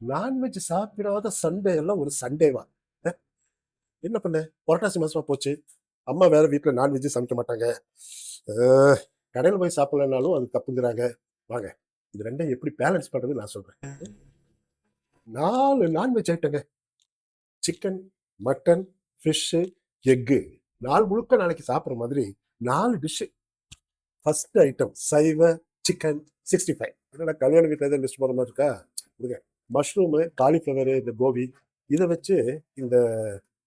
Non veg சாப்பிடாத Sunday எல்லாம் ஒரு சண்டேவா? அஹ், என்ன பண்ண? புரட்டாசி மாசமா போச்சு. அம்மா வேற வீட்டுல நான்வெஜ் சமைக்க மாட்டாங்க. அஹ், கடையில போய் சாப்பிடலனாலும் அது தப்புங்கிறாங்க. வாங்க, இது ரெண்டையும் எப்படி பேலன்ஸ் பண்றது நான் சொல்றேன். 4 நான்வெஜ் ஐட்டங்க. Chicken, mutton, fish, egg. நாள் முழுக்க நாளைக்கு சாப்பிட்ற மாதிரி 4 டிஷ்ஷு. ஃபர்ஸ்ட் ஐட்டம் சைவ சிக்கன் 65. என்னடா கல்யாண வீட்டில் எதாவது லிஸ்ட் போகிற மாதிரி இருக்கா? கொடுங்க. மஷ்ரூமு, காலிஃப்ளவரு, இந்த கோபி இதை வச்சு இந்த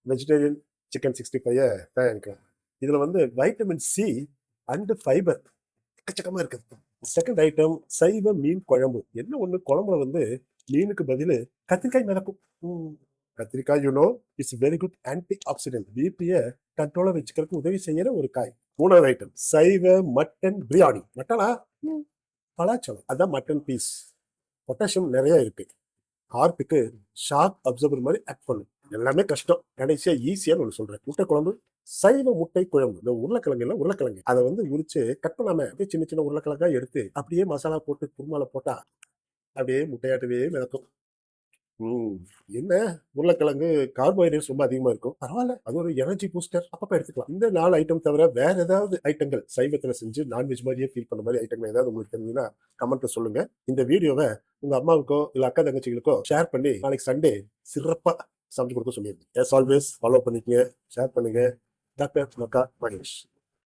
வெஜிடேரியன் சிக்கன் 65 தயாரிக்கலாம். இதில் வந்து வைட்டமின் சி அண்டு ஃபைபர் எக்கச்சக்கமாக இருக்குது. செகண்ட் ஐட்டம் சைவ மீன் குழம்பு. என்ன ஒன்று, குழம்புல வந்து மீனுக்கு பதில் கத்திரிக்காய் மிதக்கும். கத்திரிக்காய் it's very good antioxidant. பிபியை கண்ட்ரோலா வச்சுக்கிறதுக்கு உதவி செய்யற ஒரு காய். மூணாவது ஐட்டம் சைவ மட்டன் பிரியாணி. மட்டனா? பலாச்சலம். அதான் மட்டன் பீஸ். பொட்டாசியம் நிறைய இருக்கு. ஹார்ட்டுக்கு ஷாக் அப்சர்வர் மாதிரி ஆக்ட் பண்ணும். எல்லாமே கஷ்டம், கடைசியா ஈஸியான்னு ஒன்று சொல்றேன். முட்டை குழம்பு, சைவ முட்டை குழம்பு. இந்த உருளைக்கிழங்கு எல்லாம் உருளைக்கிழங்கு அதை வந்து உரிச்சு கட் பண்ணாம அப்படியே சின்ன சின்ன உருளைக்கிழங்கா எடுத்து அப்படியே மசாலா போட்டு குருமால போட்டா அப்படியே முட்டையாட்டவே மிதக்கும். என்ன, உருளைக்கிழங்கு கார்போஹைட்ரேட்ஸ் ரொம்ப அதிகமா இருக்கும். பரவாயில்ல, அது ஒரு எனர்ஜி பூஸ்டர், அப்பப்ப எடுத்துக்கலாம். இந்த 4 ஐட்டம் தவிர வேற ஏதாவது ஐட்டங்கள் சைவத்துல செஞ்சு நான்வெஜ் மாதிரியே ஃபீல் பண்ண மாதிரி ஐட்டங்கள் ஏதாவது உங்களுக்கு தெரிஞ்சதுன்னா கமெண்ட்ல சொல்லுங்க. இந்த வீடியோவை உங்க அம்மாவுக்கோ இல்ல அக்கா தங்கச்சிகளுக்கோ ஷேர் பண்ணி நாளைக்கு சண்டே சிறப்பா சமைச்சு கொடுக்க சொல்லிடுங்க. ஆல்வேஸ் ஃபாலோ பண்ணிக்கங்க, ஷேர் பண்ணுங்க. டாக்டர் மக்கா மகேஷ்.